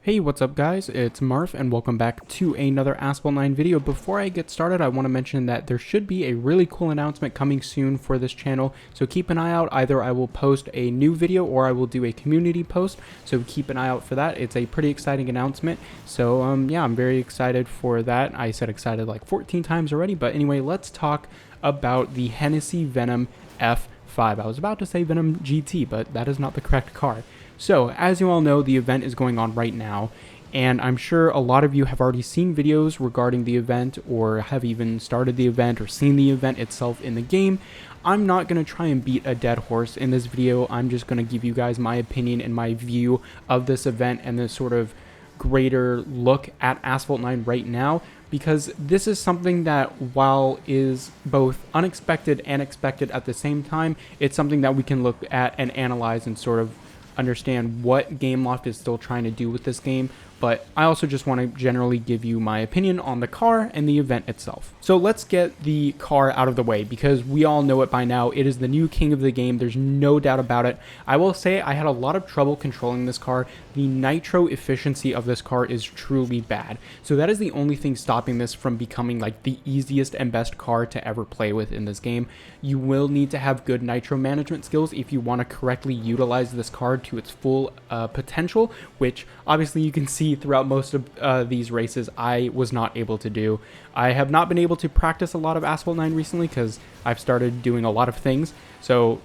Hey, what's up guys? It's Marf and welcome back to another Asphalt 9 video. Before I get started, I want to mention that there should be a really cool announcement coming soon for this channel, so keep an eye out. Either I will post a new video or I will do a community post, so keep an eye out for that. It's a pretty exciting announcement, so yeah, I'm very excited for that. I said excited like 14 times already, but anyway, let's talk about the Hennessey Venom F5. I was about to say Venom GT, but that is not the correct car. So, as you all know, the event is going on right now, and I'm sure a lot of you have already seen videos regarding the event, or have even started the event, or seen the event itself in the game. I'm not going to try and beat a dead horse in this video. I'm just going to give you guys my opinion and my view of this event and the sort of greater look at Asphalt 9 right now, because this is something that, while is both unexpected and expected at the same time, it's something that we can look at and analyze and sort of understand what Gameloft is still trying to do with this game. But I also just want to generally give you my opinion on the car and the event itself. So let's get the car out of the way, because we all know it by now. It is the new king of the game. There's no doubt about it. I will say I had a lot of trouble controlling this car. The nitro efficiency of this car is truly bad. So that is the only thing stopping this from becoming like the easiest and best car to ever play with in this game. You will need to have good nitro management skills if you want to correctly utilize this car to its full potential, which obviously you can see throughout most of these races I was not able to do. I have not been able to practice a lot of Asphalt 9 recently because I've started doing a lot of things, so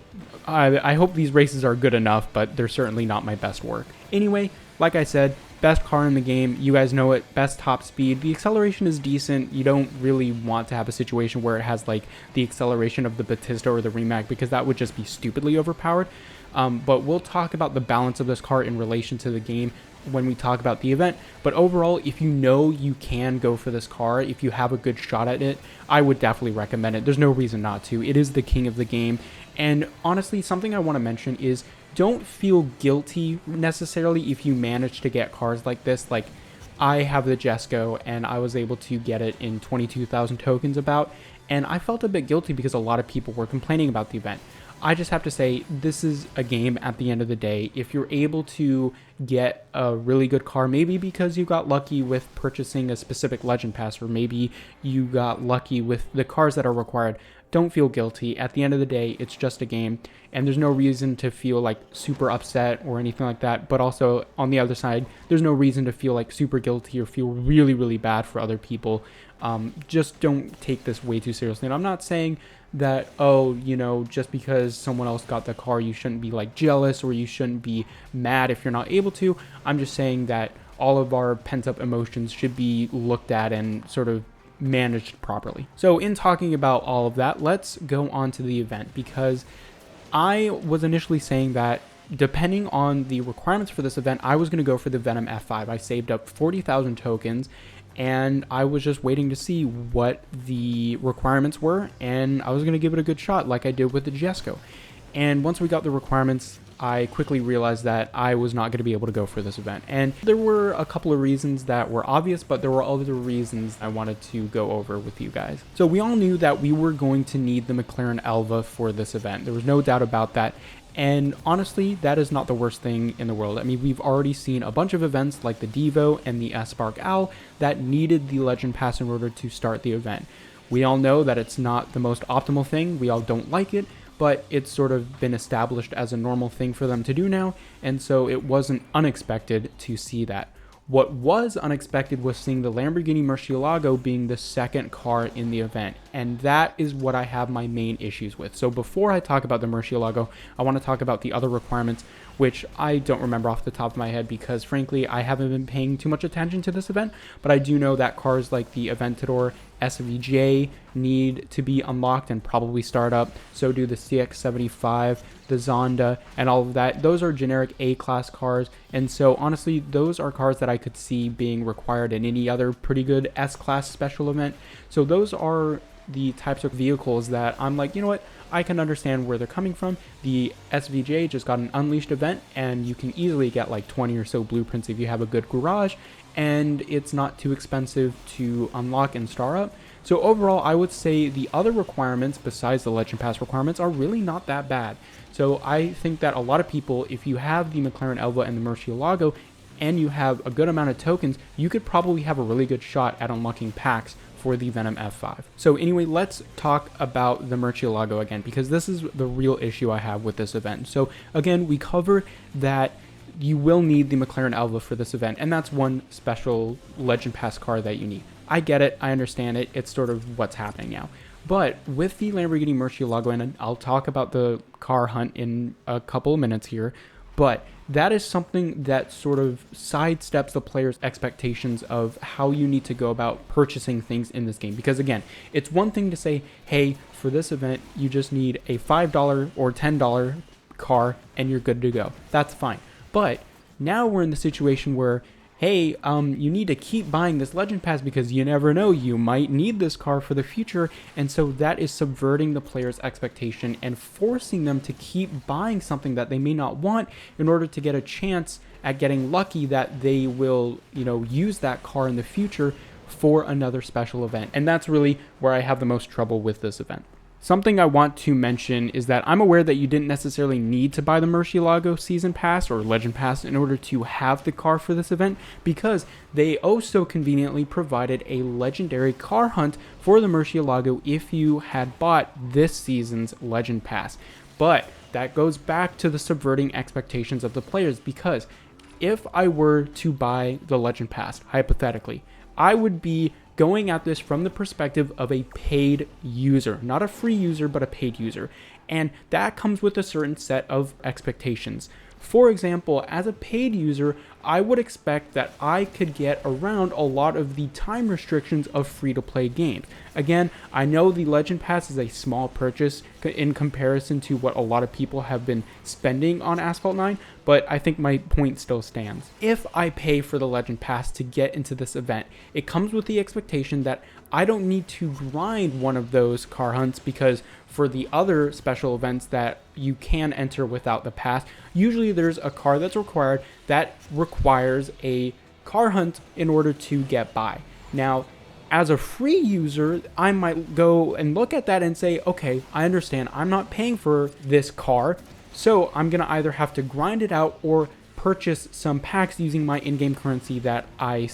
I hope these races are good enough, but they're certainly not my best work. Anyway, like I said, best car in the game, you guys know it, best top speed. The acceleration is decent. You don't really want to have a situation where it has like the acceleration of the Batista or the Rimac, because that would just be stupidly overpowered. But we'll talk about the balance of this car in relation to the game when we talk about the event. But overall, if you know you can go for this car, if you have a good shot at it, I would definitely recommend it. There's no reason not to. It is the king of the game. And honestly, something I want to mention is don't feel guilty necessarily if you manage to get cars like this. Like, I have the Jesco and I was able to get it in 22,000 tokens about, and I felt a bit guilty because a lot of people were complaining about the event. I just have to say, this is a game at the end of the day. If you're able to get a really good car, maybe because you got lucky with purchasing a specific Legend Pass, or maybe you got lucky with the cars that are required, don't feel guilty. At the end of the day, it's just a game, and there's no reason to feel like super upset or anything like that. But also, on the other side, there's no reason to feel like super guilty or feel really, really bad for other people. Just don't take this way too seriously. And I'm not saying that, oh, you know, just because someone else got the car, you shouldn't be like jealous, or you shouldn't be mad if you're not able to. I'm just saying that all of our pent-up emotions should be looked at and sort of managed properly. So in talking about all of that, let's go on to the event, because I was initially saying that depending on the requirements for this event, I was going to go for the Venom F5. I saved up 40,000 tokens, and I was just waiting to see what the requirements were, and I was going to give it a good shot like I did with the Jesco. And once we got the requirements, I quickly realized that I was not going to be able to go for this event. And there were a couple of reasons that were obvious, but there were other reasons I wanted to go over with you guys. So we all knew that we were going to need the McLaren Elva for this event. There was no doubt about that. And honestly, that is not the worst thing in the world. I mean, we've already seen a bunch of events like the Devo and the S-Spark Owl that needed the Legend Pass in order to start the event. We all know that it's not the most optimal thing. We all don't like it, but it's sort of been established as a normal thing for them to do now, and so it wasn't unexpected to see that. What was unexpected was seeing the Lamborghini Murcielago being the second car in the event, and that is what I have my main issues with. So before I talk about the Murcielago, I want to talk about the other requirements, which I don't remember off the top of my head because frankly I haven't been paying too much attention to this event, but I do know that cars like the Aventador SVJ need to be unlocked and probably start up. So do the CX-75, the Zonda, and all of that. Those are generic A-class cars, and so honestly, those are cars that I could see being required in any other pretty good S-class special event. So those are the types of vehicles that I'm like, you know what, I can understand where they're coming from. The SVJ just got an Unleashed event, and you can easily get like 20 or so blueprints if you have a good garage, and it's not too expensive to unlock and star up. So overall, I would say the other requirements besides the Legend Pass requirements are really not that bad. So I think that a lot of people, if you have the McLaren Elva and the Murcielago, and you have a good amount of tokens, you could probably have a really good shot at unlocking packs for the Venom F5. So anyway, let's talk about the Murcielago again, because this is the real issue I have with this event. So again, we cover that you will need the McLaren Elva for this event, and that's one special Legend Pass car that you need. I get it, I understand it, it's sort of what's happening now. But with the Lamborghini Murcielago, and I'll talk about the car hunt in a couple of minutes here, but that is something that sort of sidesteps the player's expectations of how you need to go about purchasing things in this game. Because again, it's one thing to say, hey, for this event, you just need a $5 or $10 car and you're good to go. That's fine. But now we're in the situation where, hey, you need to keep buying this Legend Pass because you never know, you might need this car for the future. And so that is subverting the player's expectation and forcing them to keep buying something that they may not want in order to get a chance at getting lucky that they will, use that car in the future for another special event. And that's really where I have the most trouble with this event. Something I want to mention is that I'm aware that you didn't necessarily need to buy the Murcielago Season Pass or Legend Pass in order to have the car for this event, because they also conveniently provided a legendary car hunt for the Murcielago if you had bought this season's Legend Pass. But that goes back to the subverting expectations of the players, because if I were to buy the Legend Pass, hypothetically, I would be going at this from the perspective of a paid user, not a free user, but a paid user. And that comes with a certain set of expectations. For example, as a paid user, I would expect that I could get around a lot of the time restrictions of free-to-play games. Again, I know the Legend Pass is a small purchase in comparison to what a lot of people have been spending on Asphalt 9, but I think my point still stands. If I pay for the Legend Pass to get into this event, it comes with the expectation that I don't need to grind one of those car hunts, because for the other special events that you can enter without the pass, usually there's a car that's required that requires a car hunt in order to get by. Now, as a free user, I might go and look at that and say, okay, I understand, I'm not paying for this car, so I'm gonna either have to grind it out or purchase some packs using my in-game currency that I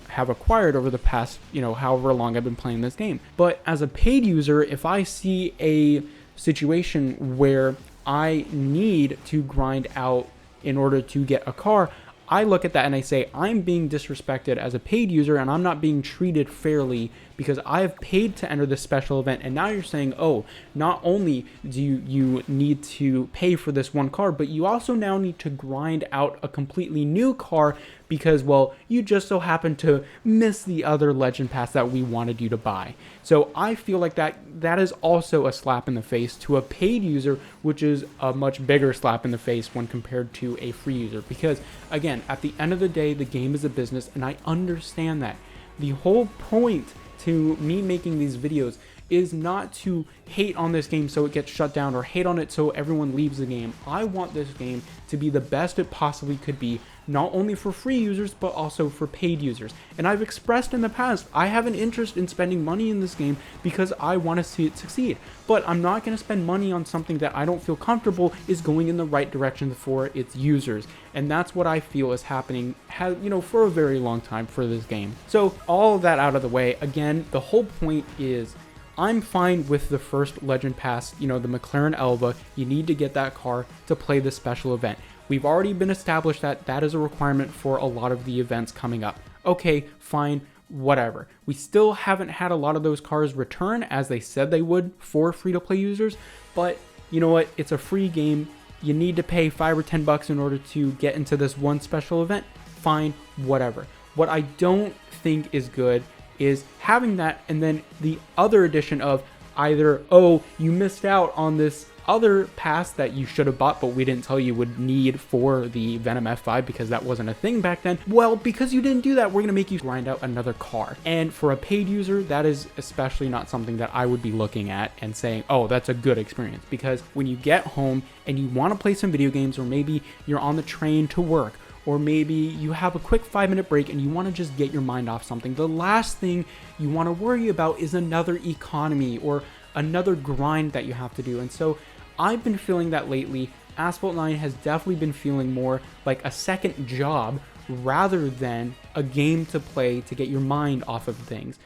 have acquired over the past, however long I've been playing this game. But as a paid user, if I see a situation where I need to grind out in order to get a car, I look at that and I say, I'm being disrespected as a paid user and I'm not being treated fairly because I have paid to enter this special event. And now you're saying, oh, not only do you need to pay for this one car, but you also now need to grind out a completely new car because, well, you just so happen to miss the other Legend Pass that we wanted you to buy. So I feel like that is also a slap in the face to a paid user, which is a much bigger slap in the face when compared to a free user. Because again, at the end of the day, the game is a business and I understand that. The whole point to me making these videos is not to hate on this game so it gets shut down or hate on it so everyone leaves the game. I want this game to be the best it possibly could be, not only for free users, but also for paid users. And I've expressed in the past, I have an interest in spending money in this game because I want to see it succeed. But I'm not going to spend money on something that I don't feel comfortable is going in the right direction for its users. And that's what I feel is happening, for a very long time for this game. So all of that out of the way, again, the whole point is I'm fine with the first Legend Pass, the McLaren Elva. You need to get that car to play this special event. We've already been established that that is a requirement for a lot of the events coming up. Okay, fine, whatever. We still haven't had a lot of those cars return as they said they would for free-to-play users, but you know what? It's a free game. You need to pay $5 or $10 in order to get into this one special event. Fine, whatever. What I don't think is good is having that and then the other addition of either, oh, you missed out on this other pass that you should have bought but we didn't tell you would need for the Venom F5 because that wasn't a thing back then. Well, because you didn't do that, we're gonna make you grind out another car. And for a paid user, that is especially not something that I would be looking at and saying, oh, that's a good experience. Because when you get home and you want to play some video games, or maybe you're on the train to work, or maybe you have a quick 5-minute break and you want to just get your mind off something, the last thing you want to worry about is another economy or another grind that you have to do. And so I've been feeling that lately. Asphalt 9 has definitely been feeling more like a second job rather than a game to play to get your mind off of things.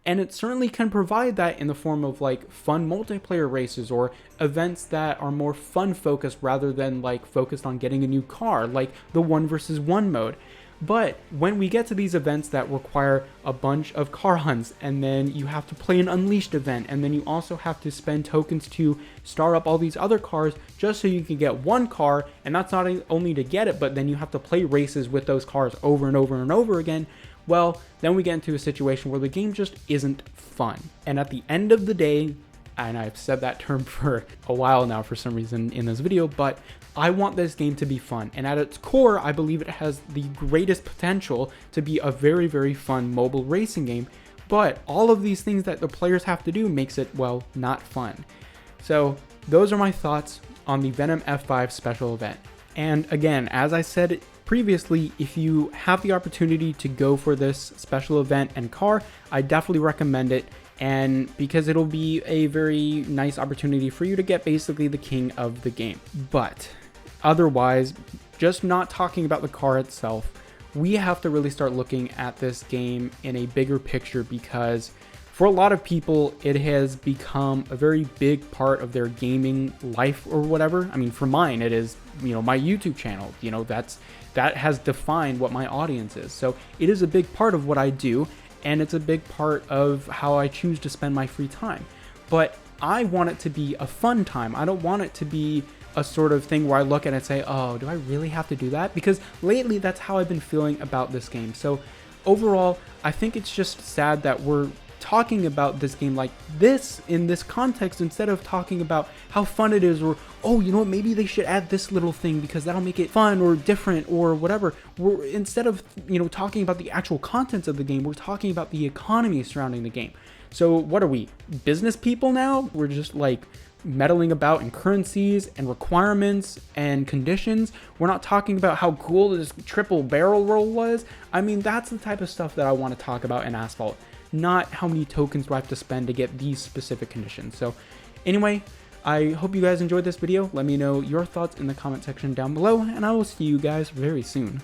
And it certainly can provide that in the form of like fun multiplayer races or events that are more fun focused rather than like focused on getting a new car, like the 1 versus 1 mode. But when we get to these events that require a bunch of car hunts, and then you have to play an Unleashed event, and then you also have to spend tokens to start up all these other cars just so you can get one car, and that's not only to get it, but then you have to play races with those cars over and over and over again, well, then we get into a situation where the game just isn't fun. And at the end of the day, and I've said that term for a while now for some reason in this video, but I want this game to be fun. And at its core, I believe it has the greatest potential to be a very, very fun mobile racing game. But all of these things that the players have to do makes it, well, not fun. So those are my thoughts on the Venom F5 special event. And again, as I said previously, if you have the opportunity to go for this special event and car, I definitely recommend it. And because it'll be a very nice opportunity for you to get basically the king of the game. But otherwise, just not talking about the car itself, we have to really start looking at this game in a bigger picture, because for a lot of people, it has become a very big part of their gaming life or whatever. I mean, for mine, it is, my YouTube channel, that has defined what my audience is. So it is a big part of what I do, and it's a big part of how I choose to spend my free time. But I want it to be a fun time. I don't want it to be a sort of thing where I look at it and say, oh, do I really have to do that? Because lately, that's how I've been feeling about this game. So overall, I think it's just sad that we're talking about this game like this in this context instead of talking about how fun it is, or oh, maybe they should add this little thing because that'll make it fun or different or whatever. Instead of talking about the actual contents of the game, we're talking about the economy surrounding the game. So what are we, business people now? We're just like meddling about in currencies and requirements and conditions. We're not talking about how cool this triple barrel roll was. I mean, that's the type of stuff that I want to talk about in Asphalt, not how many tokens do I have to spend to get these specific conditions. So anyway, I hope you guys enjoyed this video. Let me know your thoughts in the comment section down below, and I will see you guys very soon.